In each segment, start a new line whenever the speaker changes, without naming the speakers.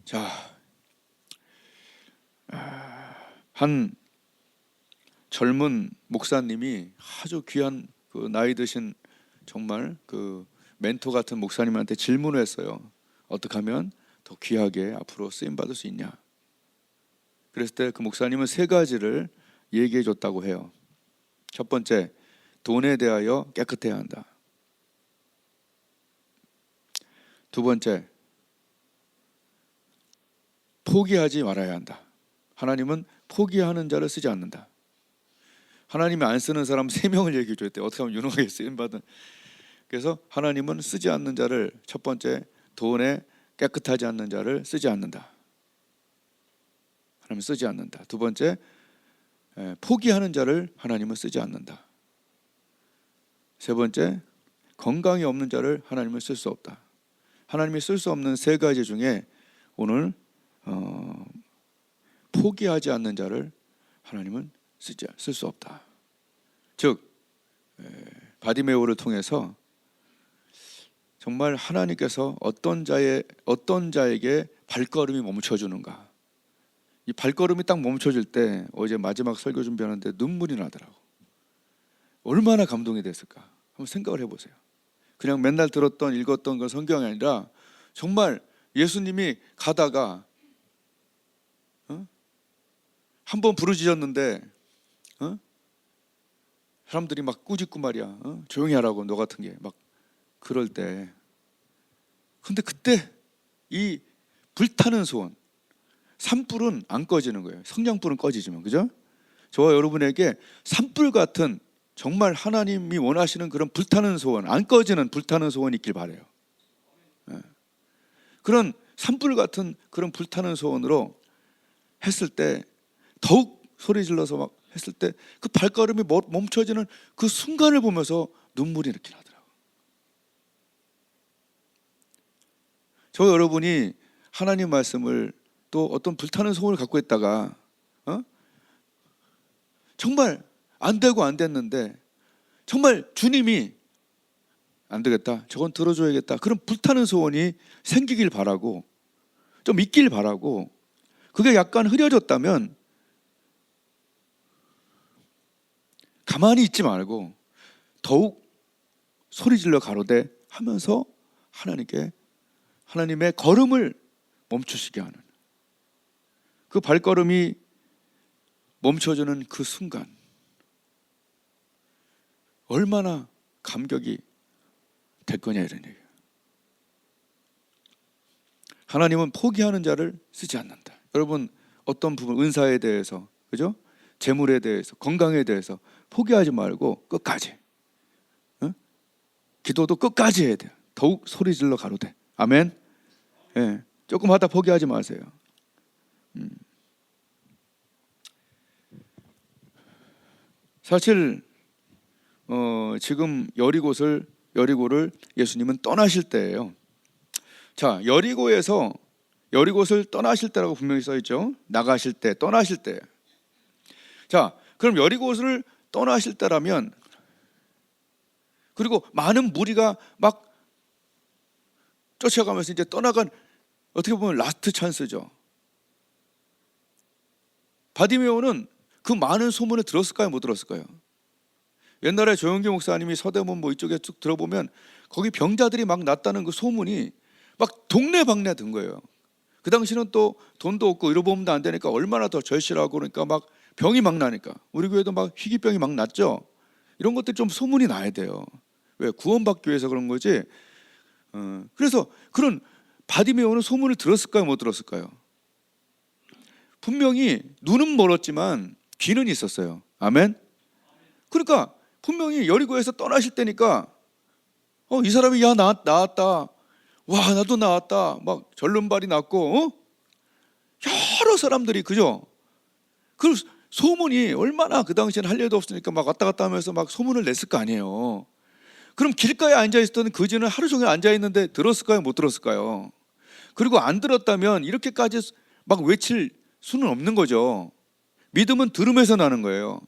자, 한 젊은 목사님이 아주 귀한 그 나이 드신 정말 그 멘토 같은 목사님한테 질문을 했어요. 어떻게 하면 더 귀하게 앞으로 쓰임 받을 수 있냐? 그랬을 때 그 목사님은 세 가지를 얘기해 줬다고 해요. 첫 번째, 돈에 대하여 깨끗해야 한다. 두 번째, 포기하지 말아야 한다. 하나님은 포기하는 자를 쓰지 않는다. 하나님이 안 쓰는 사람 3명을 얘기해 줬대요. 어떻게 하면 유능하게 쓰임받은. 그래서 하나님은 쓰지 않는 자를, 첫 번째, 돈에 깨끗하지 않는 자를 쓰지 않는다. 하나님은 쓰지 않는다. 두 번째, 포기하는 자를 하나님은 쓰지 않는다. 세 번째, 건강이 없는 자를 하나님은 쓸 수 없다. 하나님이 쓸 수 없는 세 가지 중에 오늘 포기하지 않는 자를 하나님은 쓸 수 없다. 즉 바디메오를 통해서 정말 하나님께서 어떤 자에게 발걸음이 멈춰주는가. 이 발걸음이 딱 멈춰질 때, 어제 마지막 설교 준비하는데 눈물이 나더라고. 얼마나 감동이 됐을까. 한번 생각을 해보세요. 그냥 맨날 들었던 읽었던 그 성경이 아니라 정말 예수님이 가다가 한번 부르짖었는데 사람들이 막 꾸짖고 말이야. 조용히 하라고, 너 같은 게 막 그럴 때. 근데 그때 이 불타는 소원, 산불은 안 꺼지는 거예요. 성냥불은 꺼지지만, 그죠? 저와 여러분에게 산불 같은 정말 하나님이 원하시는 그런 불타는 소원, 안 꺼지는 불타는 소원이 있길 바라요. 그런 산불 같은 그런 불타는 소원으로 했을 때, 더욱 소리 질러서 막 했을 때 그 발걸음이 멈춰지는 그 순간을 보면서 눈물이 이렇게 나더라고요. 저 여러분이 하나님 말씀을 또 어떤 불타는 소원을 갖고 있다가 정말 안 되고 안 됐는데 정말 주님이 안 되겠다, 저건 들어줘야겠다, 그런 불타는 소원이 생기길 바라고, 좀 있길 바라고, 그게 약간 흐려졌다면 가만히 있지 말고 더욱 소리질러 가로되 하면서 하나님의 걸음을 멈추시게 하는, 그 발걸음이 멈춰지는 그 순간 얼마나 감격이 될 거냐, 이런 얘기예요. 하나님은 포기하는 자를 쓰지 않는다. 여러분, 어떤 부분, 은사에 대해서, 그죠? 재물에 대해서, 건강에 대해서 포기하지 말고 끝까지, 기도도 끝까지 해야 돼요. 더욱 소리질러 가로되. 아멘. 예, 조금 하다 포기하지 마세요. 사실 지금 여리고를 예수님은 떠나실 때예요. 자, 여리고를 떠나실 때라고 분명히 써 있죠. 나가실 때, 떠나실 때. 자, 그럼 여리고를 떠나실 때라면, 그리고 많은 무리가 막 쫓아가면서 이제 떠나간, 어떻게 보면 라스트 찬스죠. 바디메오는 그 많은 소문을 들었을까요, 못 들었을까요? 옛날에 조영기 목사님이 서대문 뭐 이쪽에 쭉 들어보면 거기 병자들이 막 났다는 그 소문이 막 동네방네 든 거예요. 그 당시는 또 돈도 없고 의료보험도 안 되니까 얼마나 더 절실하고, 그러니까 막 병이 막 나니까, 우리 교회도 막 희귀병이 막 났죠. 이런 것들 좀 소문이 나야 돼요. 왜? 구원받기 위해서 그런 거지. 그래서 그런 바디메오는 소문을 들었을까요, 못 들었을까요? 분명히 눈은 멀었지만 귀는 있었어요. 아멘. 그러니까 분명히 여리고에서 떠나실 때니까 이 사람이 야 나았다, 와 나도 나았다, 막 절름발이 났고, 여러 사람들이, 그죠? 그 소문이 얼마나, 그 당시에는 할 일도 없으니까 막 왔다 갔다 하면서 막 소문을 냈을 거 아니에요. 그럼 길가에 앉아있었던 그지는 하루 종일 앉아있는데 들었을까요, 못 들었을까요? 그리고 안 들었다면 이렇게까지 막 외칠 수는 없는 거죠. 믿음은 들음에서 나는 거예요.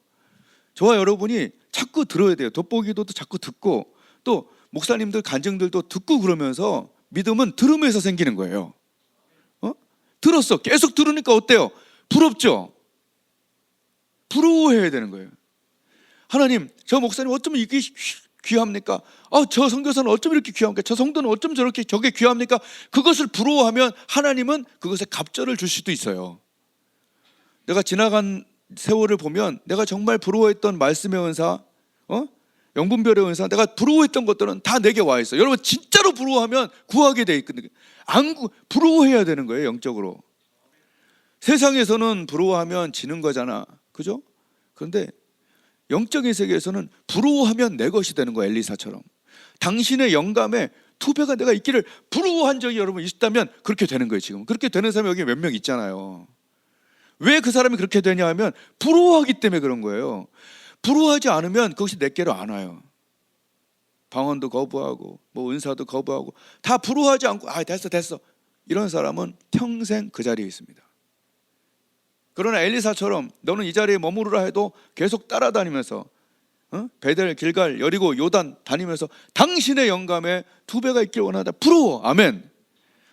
저와 여러분이 자꾸 들어야 돼요. 돋보기도 자꾸 듣고, 또 목사님들 간증들도 듣고, 그러면서 믿음은 들음에서 생기는 거예요. 들었어. 계속 들으니까 어때요? 부럽죠? 부러워해야 되는 거예요. 하나님, 저 목사님 어쩌면 이게 귀합니까? 저 선교사는 어쩜 이렇게 귀합니까? 저 성도는 어쩜 저게 귀합니까? 그것을 부러워하면 하나님은 그것에 갑절을 줄 수도 있어요. 내가 지나간 세월을 보면 내가 정말 부러워했던 말씀의 은사, 영분별의 은사, 내가 부러워했던 것들은 다 내게 와 있어요. 여러분 진짜로 부러워하면 구하게 돼 있거든요. 부러워해야 되는 거예요, 영적으로. 세상에서는 부러워하면 지는 거잖아, 그죠? 그런데 영적인 세계에서는 부러워하면 내 것이 되는 거예요. 엘리사처럼 당신의 영감에 2배가 내가 있기를 부러워한 적이 여러분 있다면 그렇게 되는 거예요. 지금 그렇게 되는 사람이 여기 몇 명 있잖아요. 왜 그 사람이 그렇게 되냐 하면 부러워하기 때문에 그런 거예요. 부러워하지 않으면 그것이 내게로 안 와요. 방언도 거부하고 뭐 은사도 거부하고 다 부러워하지 않고 됐어 이런 사람은 평생 그 자리에 있습니다. 그러나 엘리사처럼 너는 이 자리에 머무르라 해도 계속 따라다니면서 베델, 길갈, 여리고, 요단 다니면서 당신의 영감에 2배가 있길 원한다. 부러워. 아멘.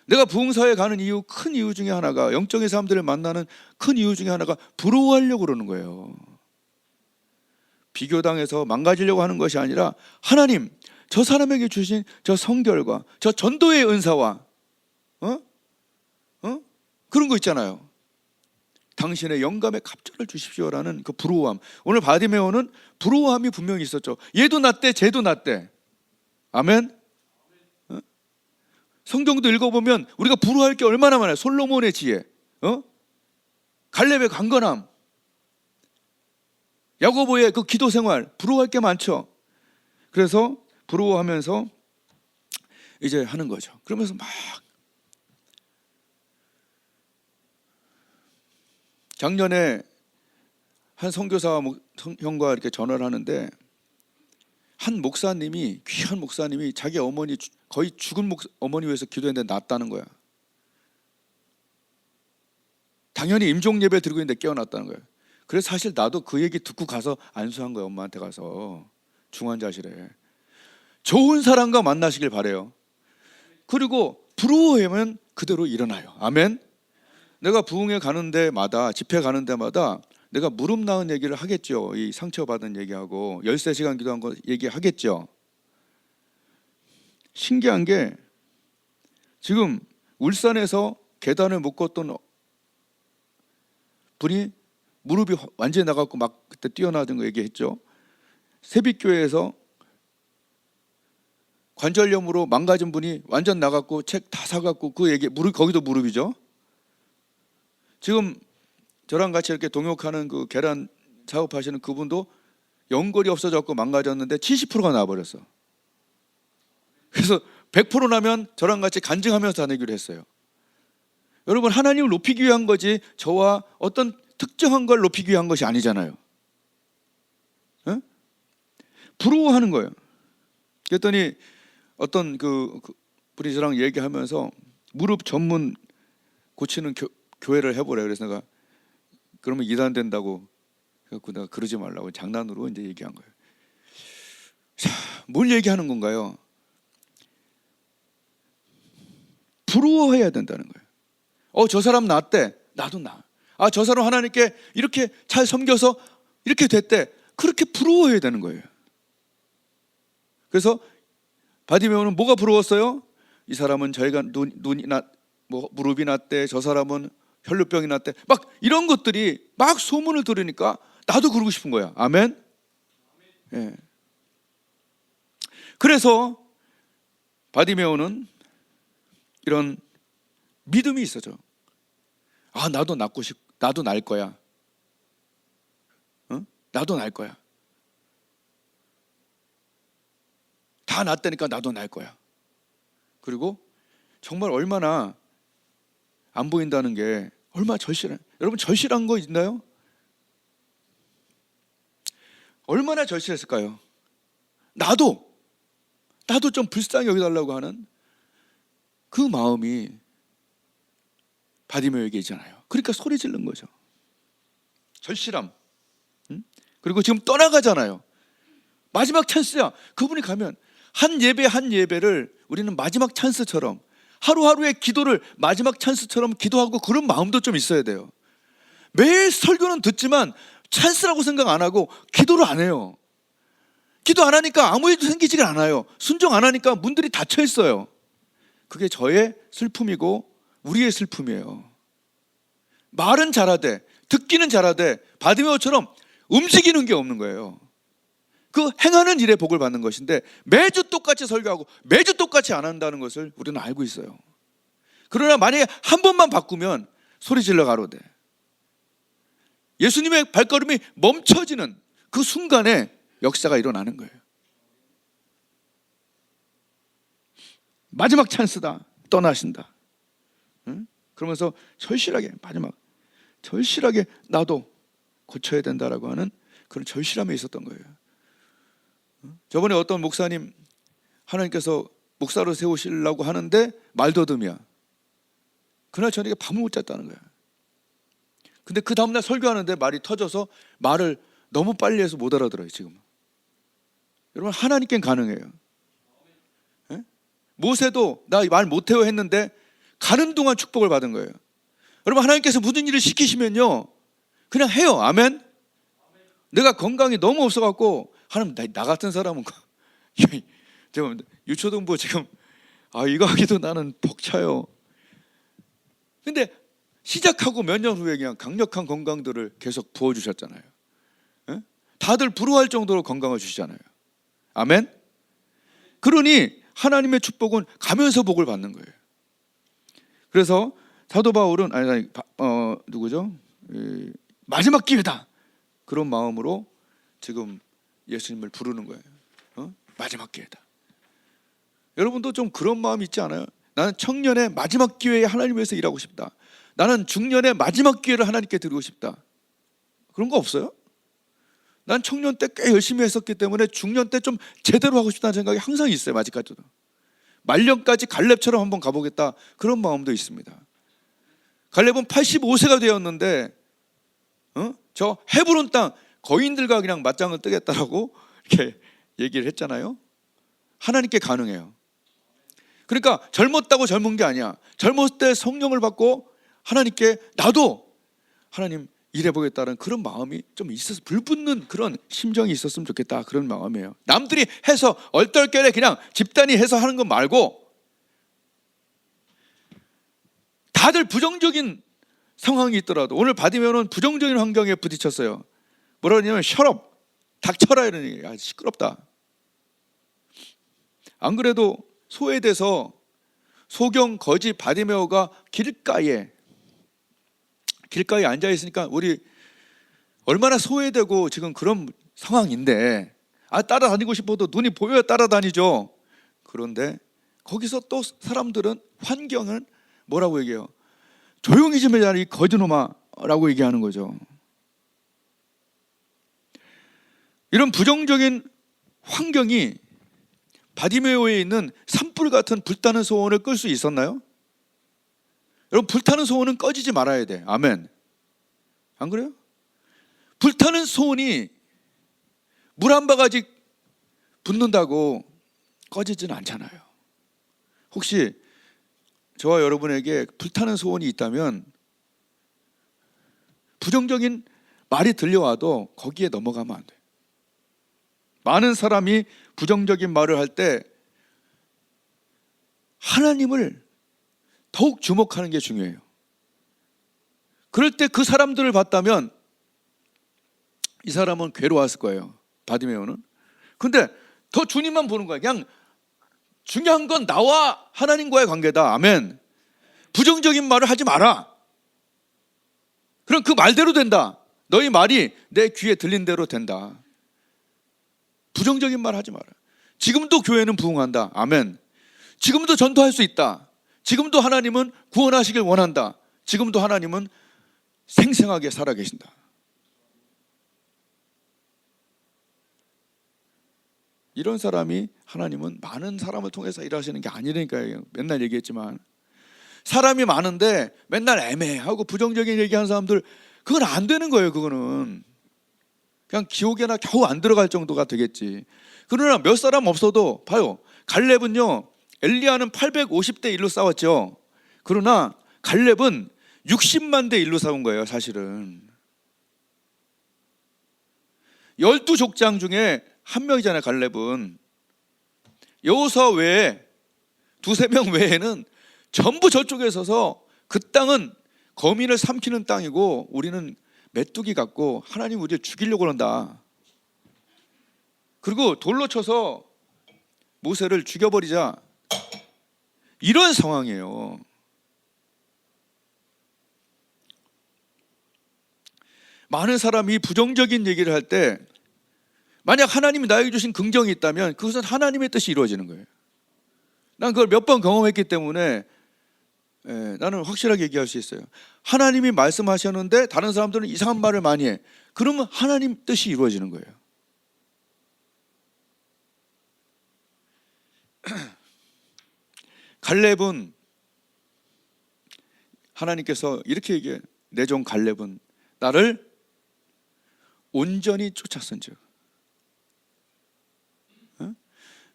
내가 부흥사에 가는 이유, 큰 이유 중에 하나가, 영적인 사람들을 만나는 큰 이유 중에 하나가 부러워하려고 그러는 거예요. 비교당해서 망가지려고 하는 것이 아니라 하나님, 저 사람에게 주신 저 성결과 저 전도의 은사와 그런 거 있잖아요. 당신의 영감에 갑절을 주십시오라는 그 부러워함. 오늘 바디메오는 부러워함이 분명히 있었죠. 얘도 났대, 쟤도 났대. 아멘. 성경도 읽어보면 우리가 부러워할 게 얼마나 많아요. 솔로몬의 지혜, 갈렙의 강건함, 야고보의 그 기도 생활, 부러워할 게 많죠. 그래서 부러워하면서 이제 하는 거죠. 그러면서 막 작년에 한 선교사 형과 이렇게 전화를 하는데 한 목사님이, 귀한 목사님이 자기 어머니, 거의 죽은 어머니 위해서 기도했는데 낫다는 거야. 당연히 임종 예배 드리고 있는데 깨어났다는 거예요. 그래서 사실 나도 그 얘기 듣고 가서 안수한 거예요. 엄마한테 가서 중환자실에. 좋은 사람과 만나시길 바래요. 그리고 부러워하면 그대로 일어나요. 아멘. 내가 부흥회 가는 데마다, 집회 가는 데마다 내가 무릎 나은 얘기를 하겠죠. 이 상처받은 얘기하고 13시간 기도한 거 얘기하겠죠. 신기한 게 지금 울산에서 계단을 못 걷던 분이 무릎이 완전히 나갔고 막 그때 뛰어나던 거 얘기했죠. 세빛교회에서 관절염으로 망가진 분이 완전 나갔고 책 다 사갖고 그 얘기, 거기도 무릎이죠. 지금 저랑 같이 이렇게 동역하는 그 계란 사업하시는 그분도 연골이 없어졌고 망가졌는데 70%가 나와버렸어. 그래서 100% 나면 저랑 같이 간증하면서 다니기로 했어요. 여러분, 하나님을 높이기 위한 거지 저와 어떤 특정한 걸 높이기 위한 것이 아니잖아요. 부러워하는 거예요. 그랬더니 어떤 그 분이 저랑 얘기하면서 무릎 전문 고치는 교회를 해보래. 그래서 내가 그러면 이단 된다고 해갖고 내가 그러지 말라고 장난으로 이제 얘기한 거예요. 자, 뭘 얘기하는 건가요? 부러워해야 된다는 거예요. 저 사람 낫대, 나도 나. 저 사람 하나님께 이렇게 잘 섬겨서 이렇게 됐대. 그렇게 부러워해야 되는 거예요. 그래서 바디메오는 뭐가 부러웠어요? 이 사람은 저희가 무릎이 났대, 저 사람은 혈루병이 났대, 막 이런 것들이 막 소문을 들으니까 나도 그러고 싶은 거야. 아멘. 예. 그래서 바디메오는 이런 믿음이 있어져. 나도 나도 날 거야. 나도 날 거야. 다 낫다니까 나도 날 거야. 그리고 정말 얼마나 안 보인다는 게 얼마나 절실한, 여러분 절실한 거 있나요? 얼마나 절실했을까요? 나도 좀 불쌍히 여기달라고 하는 그 마음이 바디메오에게 있잖아요. 그러니까 소리 지른 거죠. 절실함. 그리고 지금 떠나가잖아요. 마지막 찬스야. 그분이 가면 한 예배를 우리는 마지막 찬스처럼 하루하루의 기도를 마지막 찬스처럼 기도하고 그런 마음도 좀 있어야 돼요. 매일 설교는 듣지만 찬스라고 생각 안 하고 기도를 안 해요. 기도 안 하니까 아무 일도 생기지가 않아요. 순종 안 하니까 문들이 닫혀 있어요. 그게 저의 슬픔이고 우리의 슬픔이에요. 말은 잘하되 듣기는 잘하되 바디메오처럼 움직이는 게 없는 거예요. 그 행하는 일에 복을 받는 것인데 매주 똑같이 설교하고 매주 똑같이 안 한다는 것을 우리는 알고 있어요. 그러나 만약에 한 번만 바꾸면 소리질러 가로되 예수님의 발걸음이 멈춰지는 그 순간에 역사가 일어나는 거예요. 마지막 찬스다. 떠나신다. 응? 그러면서 절실하게 마지막 절실하게 나도 고쳐야 된다라고 하는 그런 절실함이 있었던 거예요. 저번에 어떤 목사님 하나님께서 목사로 세우시려고 하는데 말더듬이야. 그날 저녁에 밤을 못 잤다는 거야. 근데 그 다음날 설교하는데 말이 터져서 말을 너무 빨리 해서 못 알아들어요 지금. 여러분 하나님께는 가능해요. 예? 모세도 나 말 못해요 했는데 가는 동안 축복을 받은 거예요. 여러분 하나님께서 무슨 일을 시키시면요 그냥 해요. 아멘. 내가 건강이 너무 없어갖고 하나님 나 같은 사람은 지금 유초등부 지금 이거 하기도 나는 벅차요. 근데 시작하고 몇 년 후에 그냥 강력한 건강들을 계속 부어주셨잖아요. 예? 다들 부러워할 정도로 건강을 주시잖아요. 아멘. 그러니 하나님의 축복은 가면서 복을 받는 거예요. 그래서 사도 바울은 누구죠? 마지막 기회다. 그런 마음으로 지금 예수님을 부르는 거예요. 마지막 기회다. 여러분도 좀 그런 마음 있지 않아요? 나는 청년의 마지막 기회에 하나님 위해서 일하고 싶다. 나는 중년의 마지막 기회를 하나님께 드리고 싶다. 그런 거 없어요? 난 청년 때 꽤 열심히 했었기 때문에 중년 때 좀 제대로 하고 싶다는 생각이 항상 있어요. 아직까지도. 말년까지 갈렙처럼 한번 가보겠다. 그런 마음도 있습니다. 갈렙은 85세가 되었는데 저 헤브론 땅 거인들과 그냥 맞짱을 뜨겠다라고 이렇게 얘기를 했잖아요. 하나님께 가능해요. 그러니까 젊었다고 젊은 게 아니야. 젊었을 때 성령을 받고 하나님께 나도 하나님 일해보겠다는 그런 마음이 좀 있어서 불붙는 그런 심정이 있었으면 좋겠다. 그런 마음이에요. 남들이 해서 얼떨결에 그냥 집단이 해서 하는 거 말고 다들 부정적인 상황이 있더라도 오늘 바디메오는 부정적인 환경에 부딪혔어요. 뭐라 그러냐면 셔럽 닥쳐라 이런 얘기예요. 시끄럽다. 안 그래도 소외돼서 소경 거지 바디메오가 길가에 앉아 있으니까 우리 얼마나 소외되고 지금 그런 상황인데 따라다니고 싶어도 눈이 보여야 따라다니죠. 그런데 거기서 또 사람들은 환경은 뭐라고 얘기해요? 조용히 좀 해라 이 거지놈아 라고 얘기하는 거죠. 이런 부정적인 환경이 바디메오에 있는 산불 같은 불타는 소원을 끌 수 있었나요? 여러분 불타는 소원은 꺼지지 말아야 돼. 아멘. 안 그래요? 불타는 소원이 물 한 바가지 붙는다고 꺼지지는 않잖아요. 혹시 저와 여러분에게 불타는 소원이 있다면 부정적인 말이 들려와도 거기에 넘어가면 안 돼요. 많은 사람이 부정적인 말을 할 때 하나님을 더욱 주목하는 게 중요해요. 그럴 때 그 사람들을 봤다면 이 사람은 괴로웠을 거예요. 바디메오는. 근데 더 주님만 보는 거야. 그냥 중요한 건 나와 하나님과의 관계다. 아멘. 부정적인 말을 하지 마라. 그럼 그 말대로 된다. 너희 말이 내 귀에 들린 대로 된다. 부정적인 말 하지 마라. 지금도 교회는 부흥한다. 아멘. 지금도 전도할 수 있다. 지금도 하나님은 구원하시길 원한다. 지금도 하나님은 생생하게 살아계신다. 이런 사람이 하나님은 많은 사람을 통해서 일하시는 게 아니라니까요. 맨날 얘기했지만 사람이 많은데 맨날 애매하고 부정적인 얘기하는 사람들 그건 안 되는 거예요. 그거는 그냥 지옥에나 겨우 안 들어갈 정도가 되겠지. 그러나 몇 사람 없어도 봐요. 갈렙은요 엘리야는 850대 1로 싸웠죠. 그러나 갈렙은 60만 대 1로 싸운 거예요. 사실은 12족장 중에 한 명이잖아요. 갈렙은 여호수아 외에 두세 명 외에는 전부 저쪽에 서서 그 땅은 거민을 삼키는 땅이고 우리는 메뚜기 같고 하나님 우리를 죽이려고 한다. 그리고 돌로 쳐서 모세를 죽여버리자, 이런 상황이에요. 많은 사람이 부정적인 얘기를 할 때 만약 하나님이 나에게 주신 긍정이 있다면 그것은 하나님의 뜻이 이루어지는 거예요. 난 그걸 몇 번 경험했기 때문에 나는 확실하게 얘기할 수 있어요. 하나님이 말씀하셨는데 다른 사람들은 이상한 말을 많이 해. 그러면 하나님 뜻이 이루어지는 거예요. 갈렙은 하나님께서 이렇게 얘기해요. 내 종 갈렙은 나를 온전히 쫓았은즉.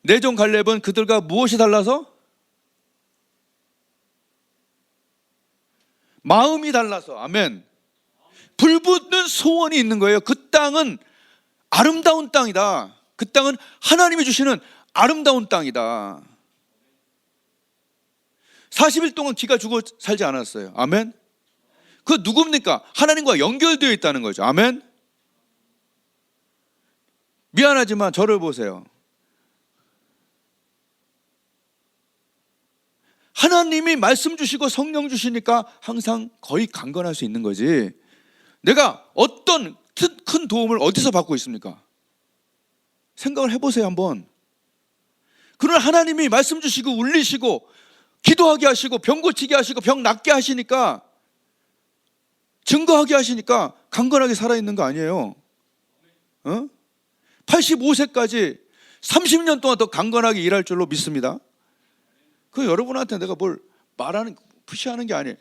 내 종 갈렙은 그들과 무엇이 달라서? 마음이 달라서. 아멘. 불붙는 소원이 있는 거예요. 그 땅은 아름다운 땅이다. 그 땅은 하나님이 주시는 아름다운 땅이다. 40일 동안 기가 죽어 살지 않았어요. 아멘. 그 누굽니까? 하나님과 연결되어 있다는 거죠. 아멘. 미안하지만 저를 보세요. 하나님이 말씀 주시고 성령 주시니까 항상 거의 강건할 수 있는 거지, 내가 어떤 큰 도움을 어디서 받고 있습니까? 생각을 해보세요 한번. 그러나 하나님이 말씀 주시고 울리시고 기도하게 하시고 병 고치게 하시고 병 낫게 하시니까, 증거하게 하시니까 강건하게 살아있는 거 아니에요? 85세까지 30년 동안 더 강건하게 일할 줄로 믿습니다. 그 여러분한테 내가 뭘 말하는, 푸시하는 게 아니에요.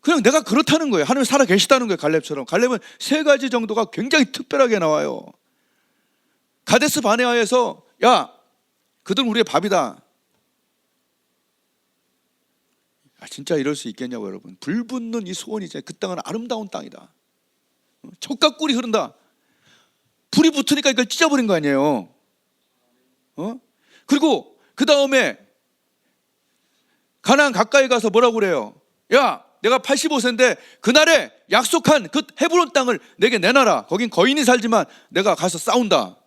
그냥 내가 그렇다는 거예요. 하나님 살아 계시다는 거예요. 갈렙처럼. 갈렙은 세 가지 정도가 굉장히 특별하게 나와요. 가데스 바네아에서 야, 그들은 우리의 밥이다. 진짜 이럴 수 있겠냐고 여러분. 불붙는 이 소원이 있잖아요. 그 땅은 아름다운 땅이다. 젖과 꿀이 흐른다. 불이 붙으니까 이걸 찢어버린 거 아니에요. 그리고 그 다음에 가나안 가까이 가서 뭐라고 그래요? 야, 내가 85세인데 그날에 약속한 그 헤브론 땅을 내게 내놔라. 거긴 거인이 살지만 내가 가서 싸운다.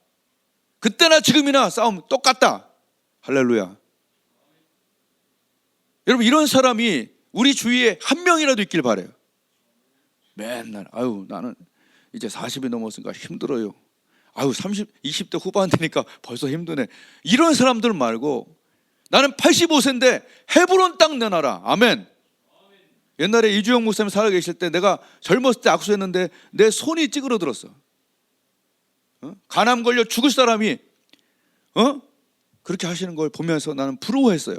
그때나 지금이나 싸움 똑같다. 할렐루야. 여러분, 이런 사람이 우리 주위에 한 명이라도 있길 바라요. 맨날 아유 나는 이제 40이 넘었으니까 힘들어요. 아유 20대 후반 되니까 벌써 힘드네. 이런 사람들 말고 나는 85세인데 헤브론 땅 내놔라. 아멘. 옛날에 이주영 목사님 살아계실 때 내가 젊었을 때 악수했는데 내 손이 찌그러들었어. 간암 걸려 죽을 사람이 그렇게 하시는 걸 보면서 나는 부러워했어요.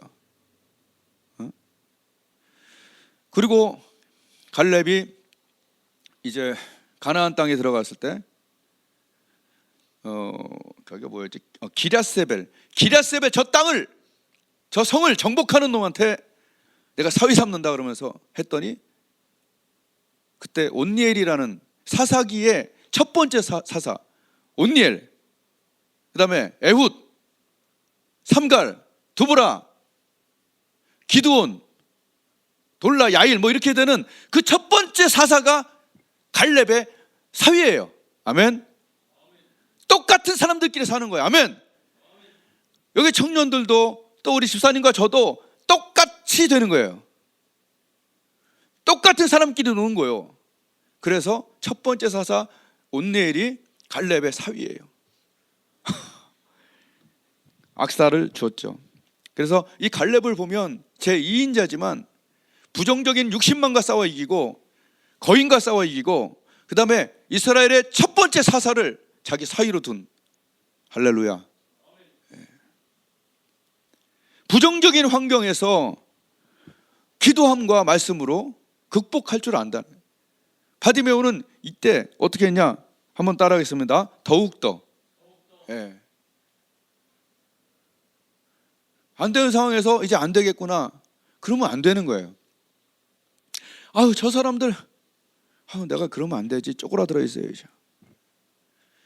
그리고 갈렙이 이제 가나안 땅에 들어갔을 때 그게 뭐였지? 기랴세벨 저 땅을, 저 성을 정복하는 놈한테 내가 사위 삼는다 그러면서 했더니 그때 온니엘이라는 사사기의 첫 번째 사사 온니엘, 그 다음에 에훗, 삼갈, 두브라, 기드온, 돌라, 야일 뭐 이렇게 되는 그 첫 번째 사사가 갈렙의 사위예요. 아멘. 똑같은 사람들끼리 사는 거예요. 아멘. 여기 청년들도 또 우리 집사님과 저도 똑같이 되는 거예요. 똑같은 사람끼리 노는 거예요. 그래서 첫 번째 사사 온니엘이 갈렙의 사위예요. 악사를 주었죠. 그래서 이 갈렙을 보면 제2인자지만 부정적인 60만과 싸워 이기고 거인과 싸워 이기고, 그 다음에 이스라엘의 첫 번째 사사를 자기 사위로 둔, 할렐루야. 부정적인 환경에서 기도함과 말씀으로 극복할 줄 안다. 바디메오는 이때 어떻게 했냐? 한번 따라하겠습니다. 더욱더. 안 되는 상황에서 이제 안 되겠구나, 그러면 안 되는 거예요. 아유, 저 사람들, 내가 그러면 안 되지, 쪼그라들어 있어야지.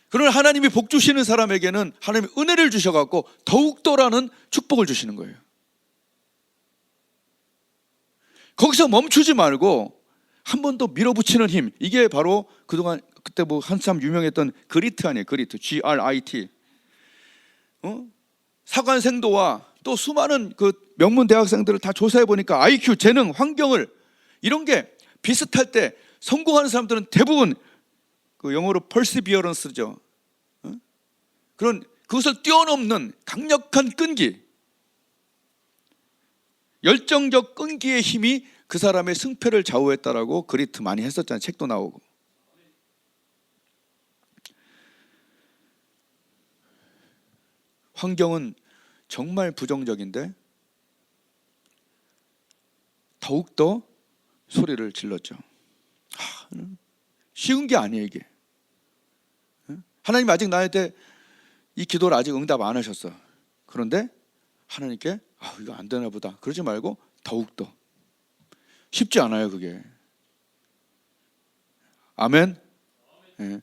그러나 하나님이 복 주시는 사람에게는 하나님이 은혜를 주셔갖고 더욱더라는 축복을 주시는 거예요. 거기서 멈추지 말고 한 번 더 밀어붙이는 힘, 이게 바로 그동안 그때 뭐 한참 유명했던 그리트 아니에요. 그리트, GRIT. 사관생도와 또 수많은 그 명문 대학생들을 다 조사해 보니까 IQ, 재능, 환경을 이런 게 비슷할 때 성공하는 사람들은 대부분 그 영어로 perseverance죠. 그런 그것을 뛰어넘는 강력한 끈기, 열정적 끈기의 힘이 그 사람의 승패를 좌우했다라고 그리트 많이 했었잖아요. 책도 나오고. 환경은 정말 부정적인데 더욱더 소리를 질렀죠. 쉬운 게 아니에요, 이게. 하나님 아직 나한테 이 기도를 아직 응답 안 하셨어. 그런데 하나님께 이거 안 되나 보다, 그러지 말고 더욱더. 쉽지 않아요, 그게. 아멘. 예.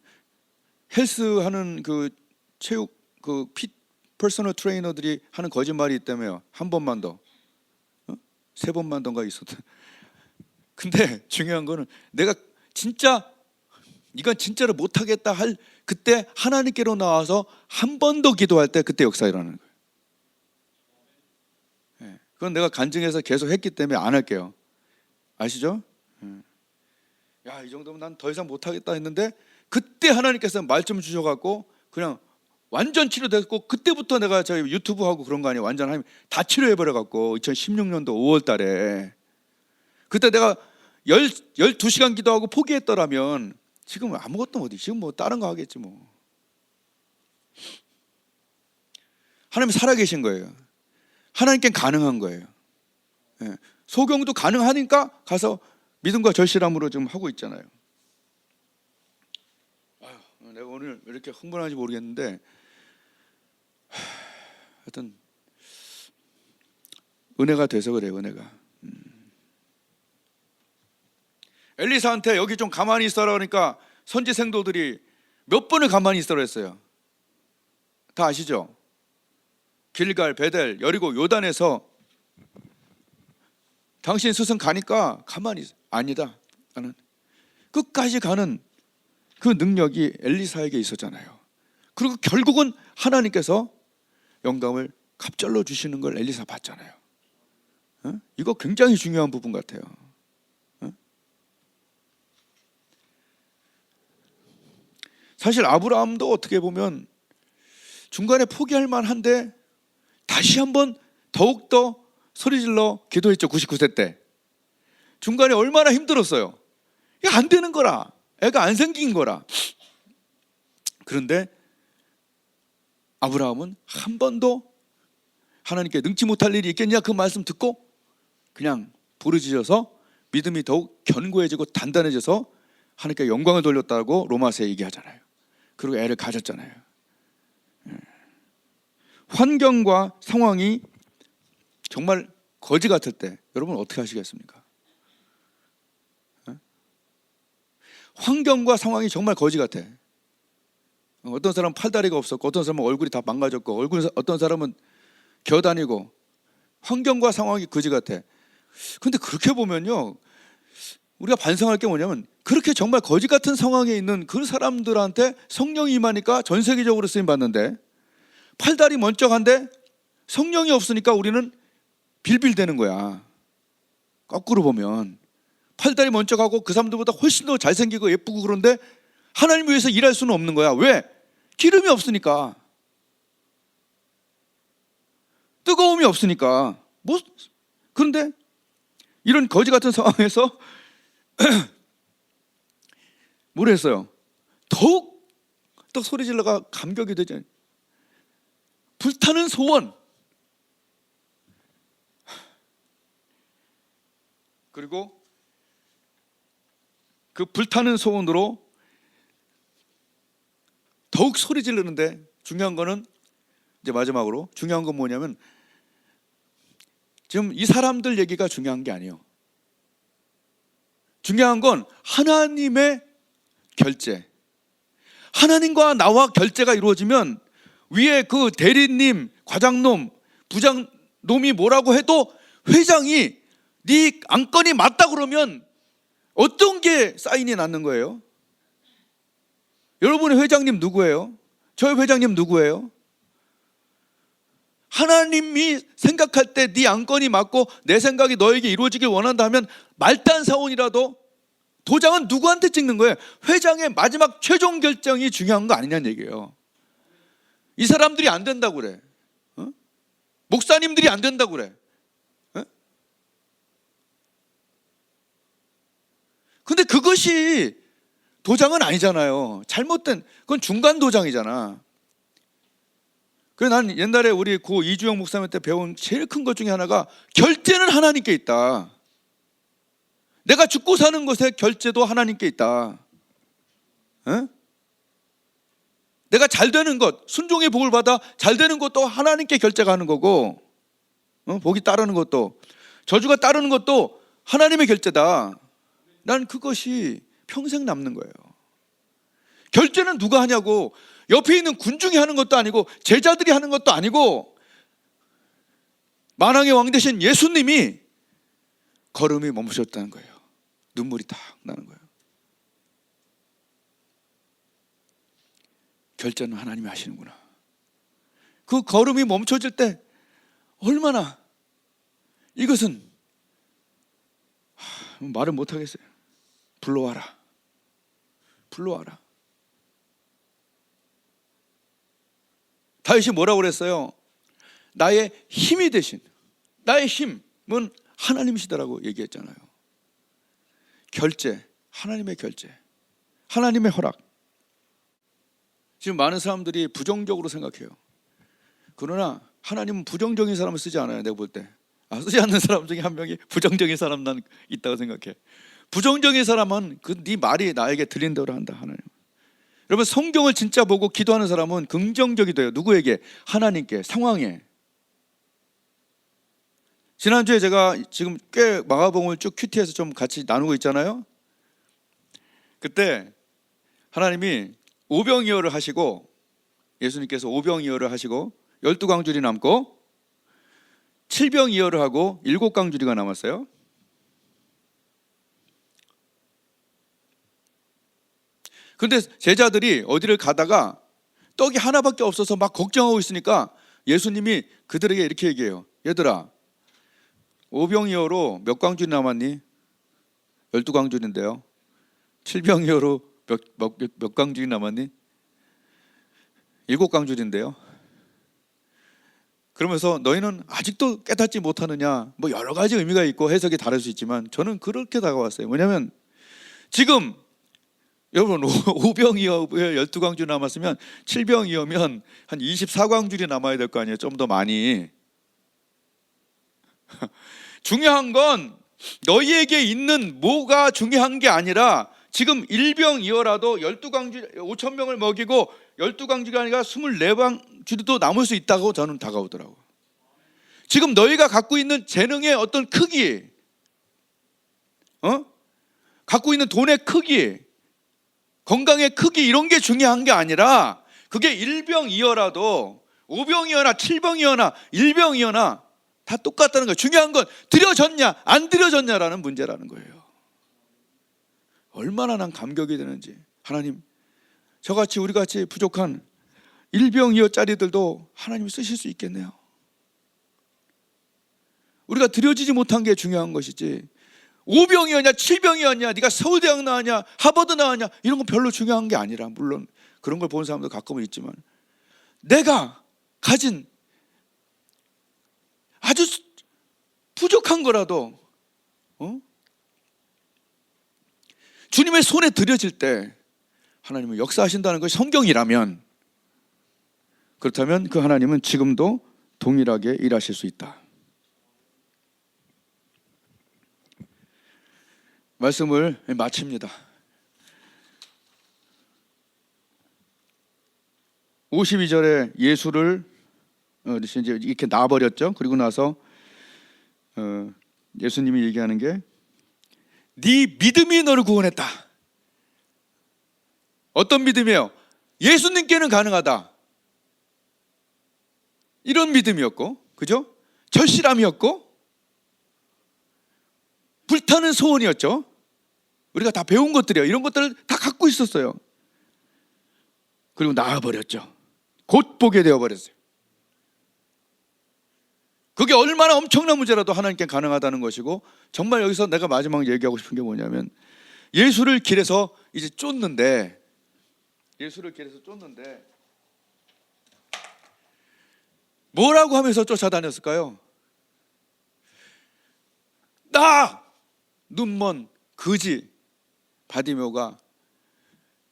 헬스 하는 그 체육 그 퍼스널 트레이너들이 하는 거짓말이 있다며요. 한 번만 더, 세 번만 더가 있었다. 근데 중요한 거는 내가 진짜 이건 진짜로 못하겠다 할 그때 하나님께로 나와서 한 번 더 기도할 때 그때 역사 일어나는 거예요. 예. 그건 내가 간증해서 계속 했기 때문에 안 할게요. 아시죠? 야, 이 정도면 난 더 이상 못하겠다 했는데 그때 하나님께서 말씀 주셔갖고 그냥 완전 치료됐고, 그때부터 내가 저희 유튜브 하고 그런 거 아니에요. 완전 하나님 다 치료해버려갖고 2016년도 5월 달에 그때 내가 12시간 기도하고 포기했더라면 지금 아무것도 못해. 지금 뭐 다른 거 하겠지 뭐. 하나님이 살아계신 거예요. 하나님께는 가능한 거예요. 예. 소경도 가능하니까 가서 믿음과 절실함으로 좀 하고 있잖아요. 내가 오늘 왜 이렇게 흥분하는지 모르겠는데 하여튼 은혜가 돼서 그래요. 은혜가. 엘리사한테 여기 좀 가만히 있어라 그러니까 선지 생도들이 몇 번을 가만히 있어라 했어요. 다 아시죠? 길갈, 베델, 여리고, 요단에서 당신 스승 가니까 가만히 있어. 아니다, 나는 끝까지 가는 그 능력이 엘리사에게 있었잖아요. 그리고 결국은 하나님께서 영감을 갑절로 주시는 걸 엘리사 봤잖아요. 이거 굉장히 중요한 부분 같아요. 사실 아브라함도 어떻게 보면 중간에 포기할 만한데 다시 한번 더욱더 소리질러 기도했죠. 99세 때 중간에 얼마나 힘들었어요. 이게 안 되는 거라, 애가 안 생긴 거라. 그런데 아브라함은 한 번도 하나님께 능치 못할 일이 있겠냐 그 말씀 듣고 그냥 부르짖어서 믿음이 더욱 견고해지고 단단해져서 하나님께 영광을 돌렸다고 로마서에 얘기하잖아요. 그리고 애를 가졌잖아요. 환경과 상황이 정말 거지 같을 때 여러분 어떻게 하시겠습니까? 환경과 상황이 정말 거지 같아. 어떤 사람은 팔다리가 없었고, 어떤 사람은 얼굴이 다 망가졌고, 어떤 사람은 겨다니고, 환경과 상황이 거지 같아. 근데 그렇게 보면요, 우리가 반성할 게 뭐냐면 그렇게 정말 거지 같은 상황에 있는 그 사람들한테 성령이 임하니까 전 세계적으로 쓰임 받는데, 팔다리 멀쩡한데 성령이 없으니까 우리는 빌빌대는 거야. 거꾸로 보면 팔다리 멀쩡하고 그 사람들보다 훨씬 더 잘생기고 예쁘고 그런데 하나님 위해서 일할 수는 없는 거야. 왜? 기름이 없으니까, 뜨거움이 없으니까. 그런데 이런 거지 같은 상황에서 뭘 했어요? 더욱 또 소리질러가 감격이 되죠. 불타는 소원. 그리고 그 불타는 소원으로 더욱 소리 지르는데 중요한 거는 이제 마지막으로 중요한 건 뭐냐면 지금 이 사람들 얘기가 중요한 게 아니에요. 중요한 건 하나님의 결제. 하나님과 나와 결제가 이루어지면 위에 그 대리님, 과장놈, 부장놈이 뭐라고 해도 회장이 네 안건이 맞다 그러면 어떤 게 사인이 났는 거예요? 여러분의 회장님 누구예요? 저희 회장님 누구예요? 하나님이 생각할 때 네 안건이 맞고 내 생각이 너에게 이루어지길 원한다 하면 말단 사원이라도 도장은 누구한테 찍는 거예요? 회장의 마지막 최종 결정이 중요한 거 아니냐는 얘기예요. 이 사람들이 안 된다고 그래. 목사님들이 안 된다고 그래. 근데 그것이 도장은 아니잖아요. 잘못된, 그건 중간 도장이잖아. 그래서 난 옛날에 우리 고 이주영 목사님한테 배운 제일 큰 것 중에 하나가 결제는 하나님께 있다. 내가 죽고 사는 것의 결제도 하나님께 있다. 내가 잘 되는 것, 순종의 복을 받아 잘 되는 것도 하나님께 결제가 하는 거고, 복이 따르는 것도, 저주가 따르는 것도 하나님의 결제다. 난 그것이 평생 남는 거예요. 결제는 누가 하냐고, 옆에 있는 군중이 하는 것도 아니고 제자들이 하는 것도 아니고 만왕의 왕 되신 예수님이 걸음이 멈추셨다는 거예요. 눈물이 딱 나는 거예요. 결제는 하나님이 하시는구나. 그 걸음이 멈춰질 때 얼마나 이것은 말을 못하겠어요. 불러와라. 불러와라. 다윗이 뭐라고 그랬어요? 나의 힘이 되신, 나의 힘은 하나님이시다라고 얘기했잖아요. 결제, 하나님의 결제, 하나님의 허락. 지금 많은 사람들이 부정적으로 생각해요. 그러나 하나님은 부정적인 사람을 쓰지 않아요. 내가 볼 때 쓰지 않는 사람 중에 한 명이 부정적인 사람 난 있다고 생각해. 부정적인 사람은 네 말이 나에게 들린 대로 한다. 하나님. 여러분, 성경을 진짜 보고 기도하는 사람은 긍정적이 돼요. 누구에게? 하나님께, 상황에. 지난주에 제가 지금 꽤 마가복음을 쭉 큐티에서 좀 같이 나누고 있잖아요. 그때 하나님이 오병이어를 하시고, 예수님께서 오병이어를 하시고 12광줄이 남고 7병이어를 하고 7광줄이가 남았어요. 그런데 제자들이 어디를 가다가 떡이 하나밖에 없어서 막 걱정하고 있으니까 예수님이 그들에게 이렇게 얘기해요. 얘들아, 오병이어로 몇 광줄이 남았니? 12광줄인데요. 7병이어로 몇 광줄이 남았니? 7광줄인데요. 그러면서 너희는 아직도 깨닫지 못하느냐? 뭐 여러 가지 의미가 있고 해석이 다를 수 있지만 저는 그렇게 다가왔어요. 왜냐하면 지금 여러분, 5병이어 12광줄 남았으면 7병이어면 한 24광줄이 남아야 될 거 아니에요. 좀 더 많이. 중요한 건 너희에게 있는 뭐가 중요한 게 아니라 지금 1병이어라도 12광줄 5,000명을 먹이고 12광줄이 아니라 24광줄도 남을 수 있다고 저는 다가오더라고요. 지금 너희가 갖고 있는 재능의 어떤 크기, 갖고 있는 돈의 크기, 건강의 크기, 이런 게 중요한 게 아니라 그게 1병이어라도 5병이어나 7병이어나 1병이어나 다 똑같다는 거예요. 중요한 건 드려졌냐 안 드려졌냐라는 문제라는 거예요. 얼마나 난 감격이 되는지. 하나님, 저같이 우리같이 부족한 1병이어짜리들도 하나님이 쓰실 수 있겠네요. 우리가 드려지지 못한 게 중요한 것이지 5병이었냐 7병이었냐, 네가 서울대학 나왔냐 하버드 나왔냐 이런 건 별로 중요한 게 아니라, 물론 그런 걸 보는 사람도 가끔은 있지만 내가 가진 아주 부족한 거라도 주님의 손에 드려질 때 하나님은 역사하신다는 것이 성경이라면, 그렇다면 그 하나님은 지금도 동일하게 일하실 수 있다. 말씀을 마칩니다. 52절에 예수를 이제 이렇게 놔버렸죠. 그리고 나서 예수님이 얘기하는 게 네 믿음이 너를 구원했다. 어떤 믿음이에요? 예수님께는 가능하다. 이런 믿음이었고, 그죠? 절실함이었고, 불타는 소원이었죠. 우리가 다 배운 것들이에요. 이런 것들을 다 갖고 있었어요. 그리고 나아버렸죠. 곧 보게 되어버렸어요. 그게 얼마나 엄청난 문제라도 하나님께 가능하다는 것이고, 정말 여기서 내가 마지막 얘기하고 싶은 게 뭐냐면, 예수를 길에서 이제 쫓는데 뭐라고 하면서 쫓아다녔을까요? 나 눈먼 거지 바디메오가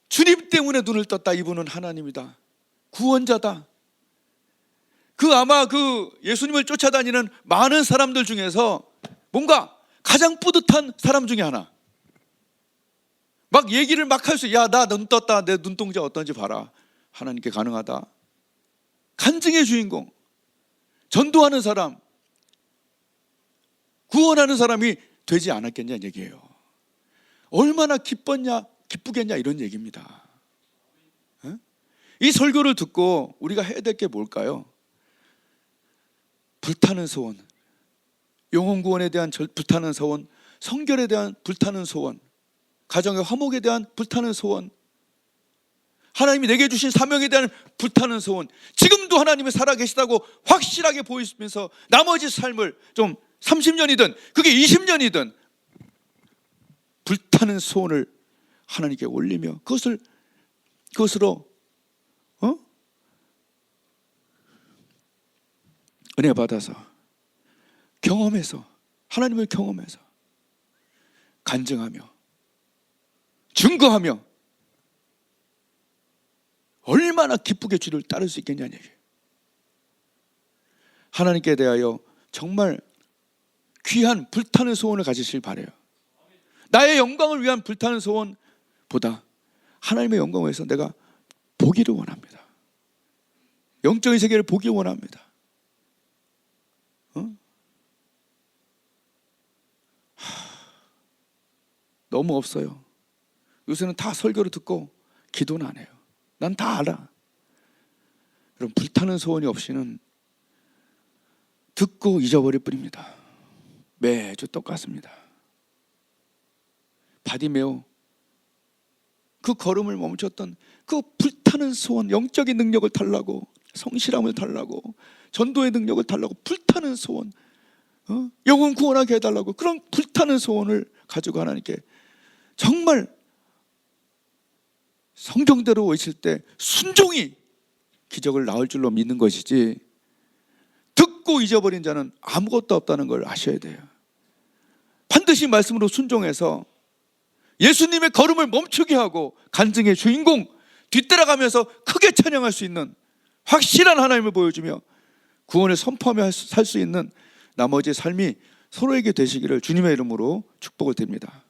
주님 때문에 눈을 떴다. 이분은 하나님이다. 구원자다. 아마 예수님을 쫓아다니는 많은 사람들 중에서 뭔가 가장 뿌듯한 사람 중에 하나. 막 얘기를 막 할 수 있어요. 야, 나 눈 떴다. 내 눈동자 어떤지 봐라. 하나님께 가능하다. 간증의 주인공, 전도하는 사람, 구원하는 사람이 되지 않았겠냐는 얘기예요. 얼마나 기쁘겠냐 이런 얘기입니다. 이 설교를 듣고 우리가 해야 될 게 뭘까요? 불타는 소원, 영혼 구원에 대한 불타는 소원, 성결에 대한 불타는 소원, 가정의 화목에 대한 불타는 소원, 하나님이 내게 주신 사명에 대한 불타는 소원, 지금도 하나님이 살아계시다고 확실하게 보이면서 나머지 삶을 좀 30년이든 그게 20년이든 불타는 소원을 하나님께 올리며 그것으로 은혜 받아서 경험해서 하나님을 경험해서 간증하며 증거하며 얼마나 기쁘게 주를 따를 수 있겠냐는 얘기예요. 하나님께 대하여 정말 귀한 불타는 소원을 가지시길 바라요. 나의 영광을 위한 불타는 소원보다 하나님의 영광을 위해서 내가 보기를 원합니다. 영적인 세계를 보기 원합니다. 너무 없어요. 요새는 다 설교를 듣고 기도는 안 해요. 난 다 알아. 여러분, 불타는 소원이 없이는 듣고 잊어버릴 뿐입니다. 매주 똑같습니다. 바디메오, 그 걸음을 멈췄던 그 불타는 소원, 영적인 능력을 달라고, 성실함을 달라고, 전도의 능력을 달라고, 불타는 소원, 영혼 구원하게 해달라고, 그런 불타는 소원을 가지고 하나님께 정말 성경대로 외칠 때 순종이 기적을 낳을 줄로 믿는 것이지, 듣고 잊어버린 자는 아무것도 없다는 걸 아셔야 돼요. 반드시 말씀으로 순종해서 예수님의 걸음을 멈추게 하고 간증의 주인공 뒤따라가면서 크게 찬양할 수 있는 확실한 하나님을 보여주며 구원을 선포하며 살 수 있는 나머지 삶이 서로에게 되시기를 주님의 이름으로 축복을 드립니다.